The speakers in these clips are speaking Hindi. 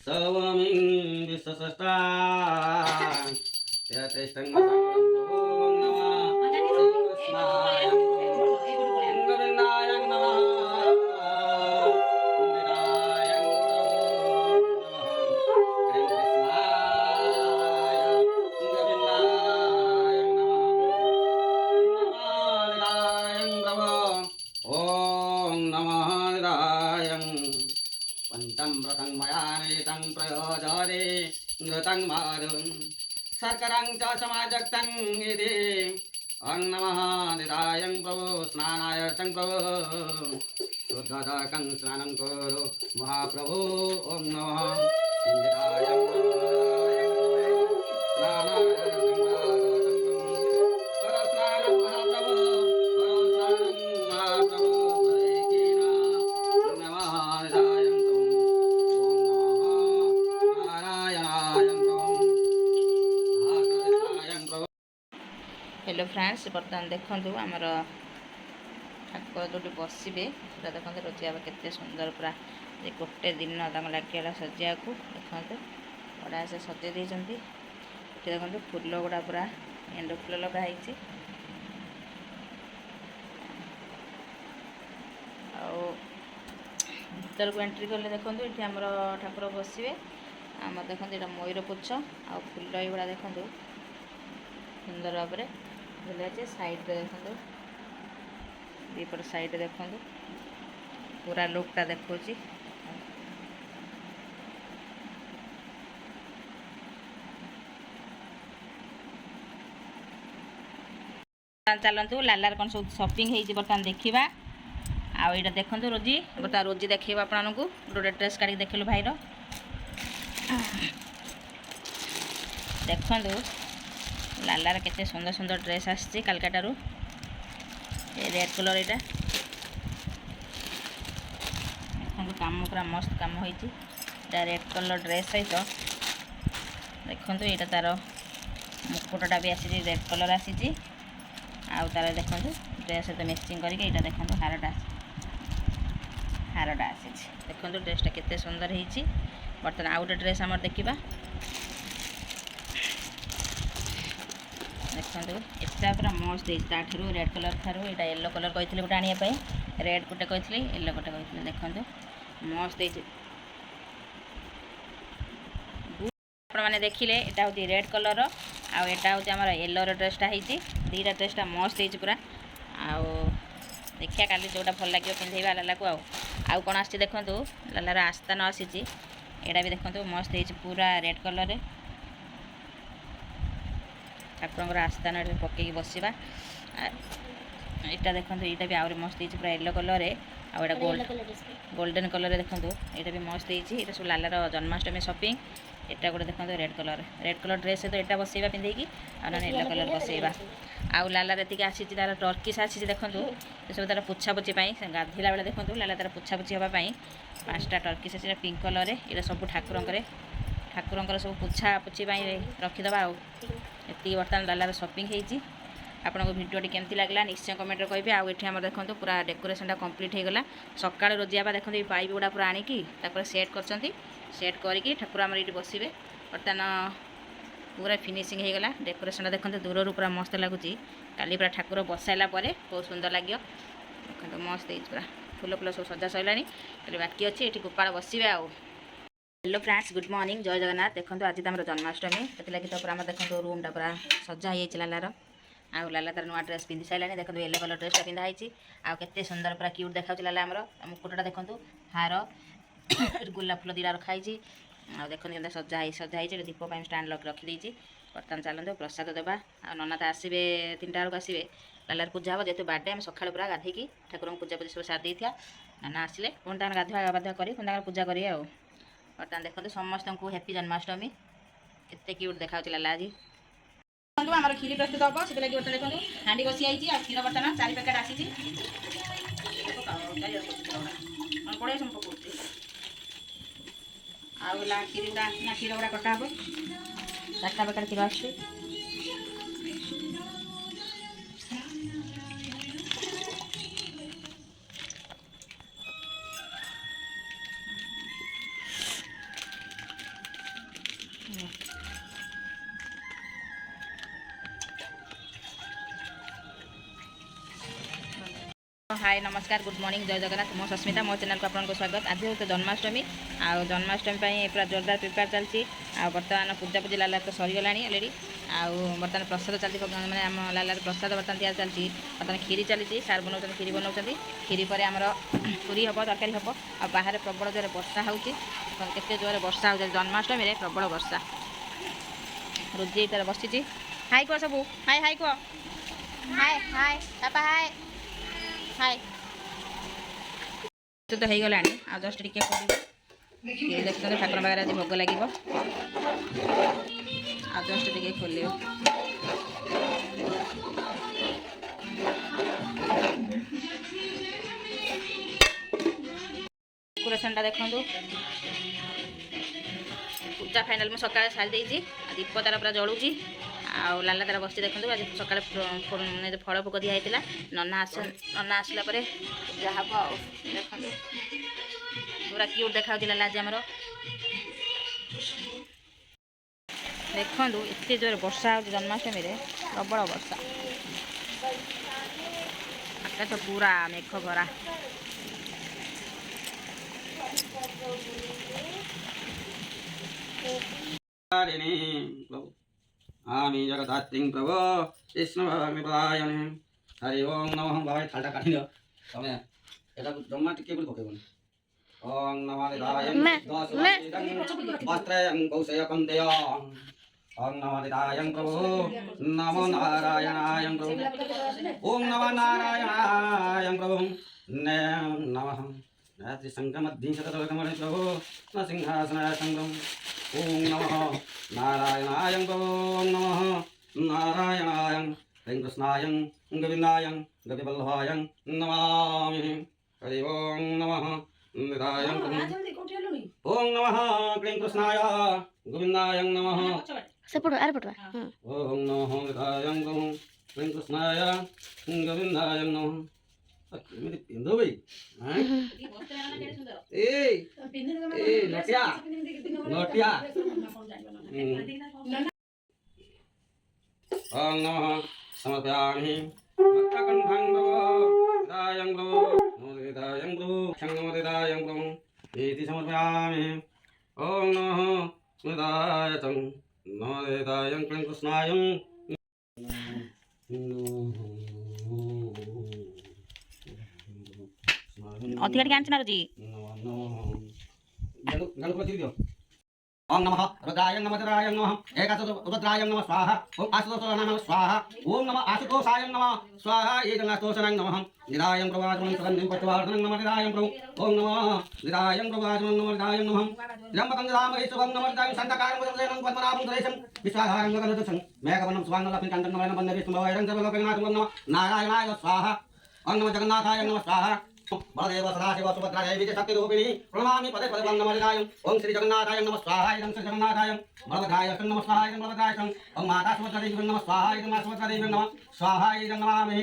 सवमिं विश्वसस्ता यतेष्टं ओम नमः कृष्णाय गोविन्दाय नमः इंदिराय ओम नमः रायं पंचमृतं मया नेतं प्रयोजने घृतं मारुं शर्करां च समाजक्तं इति ओं नमः निरायं प्रभो स्नानायर्चं प्रभो शुद्धदकं स्नानं कुरु महाप्रभो ओं नमः निरायं हेलो फ्रेंड्स बर्तमान देखूँ आमर ठाकुर जो बसवे पूरा देखते रोजिया केते सुंदर पूरा गोटे दिन लगे सजा को देखते बड़ा से सजे देखते देखते फुल गुड़ा पूरा एंड फुल लगाई भर को एंट्री कले देखो ये आम ठाकुर बसवे आम देखते यहाँ मयूर पुछ आ फुल युवा देखो सुंदर भाव में साइड देखो दीपट साइड देखो पूरा लुकटा देखा चलतु लालार कौन सब सपिंग हो बर्तमान देखा आउ ये देखो रोजी बर्तमान रोजी देखा आपन को गोटे ड्रेस काढ़ी देखलु भाईर देखु लालार केते सुंदर सुंदर ड्रेस आसी कालकाटारू रेड कलर यहाँ देखो काम पूरा मस्त काम होती रेड कलर ड्रेस सहित देखो यहाँ तार मुकुटा भी आसी रेड कलर आसी आउ तार देखो ड्रेस सहित मैचिंग करके देखो हारटा आसी देखो ड्रेसटा केते सुंदर होती बर्तमान आउ गोटे ड्रेस आम देखा देखो एटा पूरा मस्त हो रेड कलर थारू यहाँ येलो कलर कही गोटे आने रेड गोटे कही येलो गोटे कही देखो मस्त आपने देखिले यहाँ हूँ रेड कलर आटा हूँ आम येलोर ड्रेसटा होती दीटा ड्रेसटा मस्त हो पूरा आउ देखिए काली जोटा भल लगे पिंधेबा लाला को आउ कौन आसी देखो लालार आस्थान आसी यहाँ भी देखो मस्त हो पूरा रेड कलर ठाकुर आस्थान पकईक बसवा यहाँ देखो यहाँ भी आहरी मस्त हो पूरा येलो कलर आटा गोल्डन कलर देखो यहाँ भी मस्त हो सब लालार जन्माष्टमी शॉपिंग यहाँ गोटे देखो रेड कलर ड्रेस तो यहाँ बसवा पिंधेकी आ येलो कलर बसवा आउ लालार एति आसी तार टर्किश आसी देखो सब तार पोछापोछि गाधेला बेले देखो लाला तार पोछापोछि हाँपाई 5टा टर्किश आसी पिंक कलर यहाँ सब ठाकुर सब पोछापोछि रखीदे आती बर्तमान लालार शॉपिंग होती आपन को भिडियोटी केमती लगला निश्चय कमेंट कहे आउ ये आम देखो पूरा डेकोरेशन कम्प्लीट हो गला सकाल रोजिया देखो ये पाइप गुड़ा पूरा आणिकी सेट कर सेट करके ठाकुर आम ये बसवे बर्तमान पूरा फिनिशिंग हो गला डेकोरेशन देखते दूर पूरा मस्त लगुच काली पूरा ठाकुर बसाइला बहुत सुंदर लगे देखो मस्त हो पूरा फुल फुल सब सजा सरला बाकी अच्छे ये गोपाल बसवे आउ हेलो फ्रेंड्स गुड मॉर्निंग जय जगन्नाथ देखो आज तो आम जन्माष्टमी से लगे तो पूरा देखो रूमटा पूरा सजा हो लालार आउ लाला तार नुआ ड्रेस पिंधि सारे देखो येलो कलर ड्रेसटा पिंधाई आउ केते सुंदर पूरा क्यूट देखा लाला आमर मुकुटटा देखो हार गोलाप फुल दीटा रखाई आ देखो सजा दीप स्टाण्ड रखीदे बर्तमान चलते प्रसाद देवा आ नना तो आसवे 3टा बेलू आसवे लालार पूजा हम जेहतु बार्डे आम सका पूरा गाधेकी ठाकुर पूजा पूजा सब सारी देता नाना आसिले पुणी तक गाधुआ गाधुआ कर पूजा करेंगे आउ बर्तमान देखते समस्त को हैप्पी जन्माष्टमी केते क्यूट देखा लाला आज आम क्षीरी प्रस्तुत हम से लगे बर्तमान देखो हाँडी बसी आई क्षीर बर्तमान 4 पैकेट आसी पड़े सब पकड़ आउ क्षीर गुड़ा कटा हम 4टा पैकेट क्षीर आस हाय नमस्कार गुड मॉर्निंग जय जगन्नाथ मो सस्मिता मो चैनल को आपको स्वागत। आज हूँ तो जन्माष्टमी आउ जन्माष्टमी पूरा जोरदार प्रिपेयर चलती बर्तमान पूजा पूजी लाला तो सरीगला अलरेडी आउ बर्तमान प्रसाद चलती मैंने आम लालार प्रसाद बर्तमान दिया चलती बर्तमान खीरी चली सार बनाऊँ खीरी बनाऊँ खीरी पर आमर पूरी हम तरकारी हम आ बाहर प्रबल जोर वर्षा होते जोर वर्षा हो जन्माष्टमी प्रबल वर्षा रोजी तार बसी हाई कह सब हाई हाई कह हाय हाय पापा हाय हाय तो हो गला आ जस्ट टिके खोल देखते ठाकुर पाखे आज भोग लगे आ जस्ट टिके खोल डेकोरेशनटा देखो पूजा फाइनाल मुझे सकाଳେ सारी देती दीप तार पूरा जलूची आउ लाला तार बस देखो आज सकाଳେ फल भोग दिखाई नना आसला पूजा हम देख पूरा क्यूट देखा लाला आज आमर देखु एत जोर वर्षा हो जन्माष्टमी प्रबल वर्षा आकाश पूरा मेघ भरा आमी जगदात्रिं प्रभो विष्णुभगवाय हरि ओम नमः बाबा थालटा काटी दियो तमे एटा जम्मा टिके बोल पकेबोनी ओम नमः देवाय वस्त्रयं कौशयकं देय ओम नमः देवाय प्रभो नमो नारायणाय प्रभो ओम नमः नारायणाय प्रभो नमः नास्ति संगमद्धि शततोकमणि प्रभो न सिंहासनाय संगम ओम नमः नारायणाय प्रभो नमः नारायणाय हरिं कृष्णाय गोविन्दाय गोपीवल्लभाय नमामि हरि ओम नमः नारायण ओम नमः क्लीं कृष्णाय गोविन्दाय नमः ओम नमः नारायण प्रभो क्लीं कृष्णाय गोविन्दाय नमः पिंधो भाई नटिया नटिया ओम नमः समर्पयामि भक्तकण्ठं दायं प्रभो नमोदितायं प्रभो क्षङ्गमोदितायं प्रभो इति समर्पयामि ओम नमः स्मृतायतं नमोदितायं क्लीं कृष्णाय अधिक टिके आंच ना रोजी ओम नमः रुद्राय नमः रुद्राय नमः एकादश रुद्राय नमः स्वाहा ओम आशुतोषाय नमः स्वाहा ओम नमः आशुतोषाय नमः स्वाहा ये जनातोषाय नमः निरायं प्रवाचमं सुगन्धिं पट्टवार्धनं नमः निरायं प्रभु ओम नमः निरायं प्रवाचमं नमः निरायं नमः त्र्यंबकं रामये शुभं नमः निरायं शान्तकारं वदनं पद्मनाभं सुरेशं विश्वाधारं गगनदक्षं मेघवर्णं सुवर्णलक्ष्मीकान्तं नमः वन्दे विष्णुभवैरं सर्वलोकनाथं नमः नारायणाय स्वाहा ओम नमः जगन्नाथाय नमः स्वाहा बलदेव सदाशिव सुभद्रा देवी शक्ति रूपिणी प्रणमामि पदे पदे नमः निरायं ओम श्री जगन्नाथाय नमः स्वाहा इदं श्री जगन्नाथाय बलभद्राय नमः स्वाहा इदं बलभद्राय ओम माता सुभद्रा देवी नमः स्वाहा इदं माता सुभद्रा देवी नमः स्वाहा इदं नमामि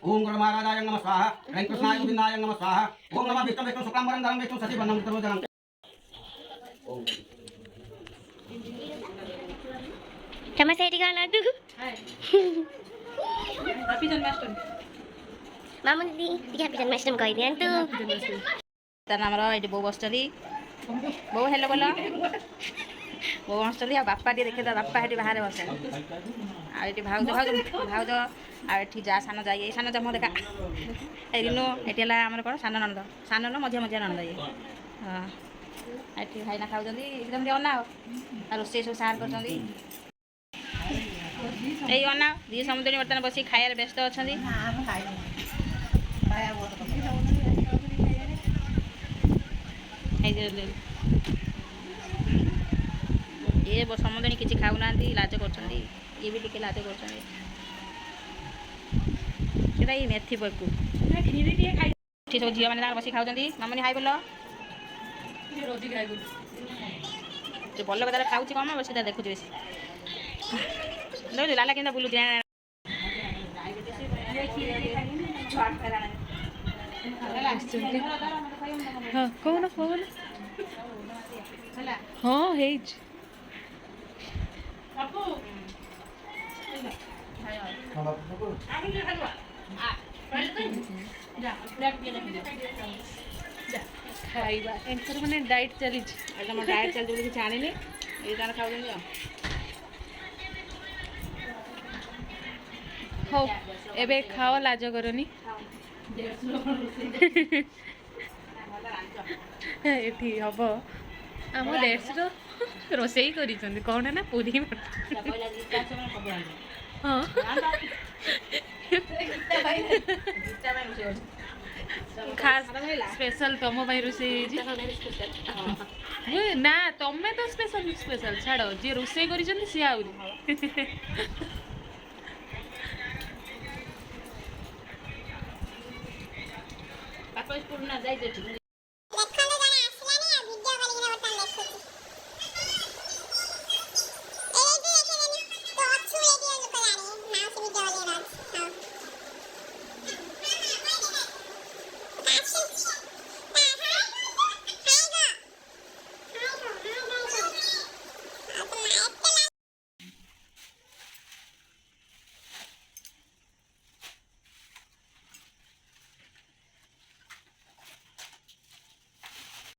ओम गरुड़ महाराजाय नमः स्वाहा ह्रीं कृष्णाय गोविन्दाय नमः स्वाहा ओम नमः विष्णु विष्णु शुक्लांबरं धरं विष्णु सचिवन्नं सर्वजनं टमाटर का लड्डू हैप्पी जन्माष्टमी मामू दी हैप्पी जन्माष्टमी कह दियंतु तार नाम ये बो बस बो हेलो बोल बो बस बापा टे देखे बापा ये बाहर बस आउट भाउज भाउज भाउज आठ जा सान जा ये सान जा मो देखा रिनु ये आम कौन सान नंद सान न मझिया मझिया नंद ये हाँ ये भाईना खाऊँ एकदम अना रोसे सब सार कर अना दी समुद्री बर्तमान बस खायार व्यस्त अच्छा ये समुद्री किसी खाऊना लाज कर ये भी टिके लाज कर मेथी पकू सब झील मैंने बस खाऊँ मामनी हाई बोल बल कदार खाऊँ कम बस देखुच बेस लाला के बुलू कौन कौन हाँ है Apa? ଖାଇବା ଏଙ୍କର ମାନେ ଡାଏଟ୍ ଚାଲିଛି। ତମ ଡାଏଟ୍ ଚାଲିଛି ବୋଲି କିଛି ଆଣିନି, ଏଇ ତାର ଖାଉଛନ୍ତି ଆଉ। ହଉ ଏବେ ଖାଅ, ଲାଜ କରନି। ଏଠି ହବ ଆମ ଦେଶର ରୋଷେଇ କରିଛନ୍ତି କ'ଣ ନା ପୁରୀ ହଁ ଖାସ୍ ସ୍ପେଶାଲ ତମ ପାଇଁ ରୋଷେଇ ହେଇଛି। ନା ତମେ ତ ସ୍ପେଶାଲ ସ୍ପେଶାଲ ଛାଡ଼, ଯିଏ ରୋଷେଇ କରିଛନ୍ତି ସିଏ ଆହୁରି। ପାଖ ସ୍କୁଲ ନା ଯାଇଛ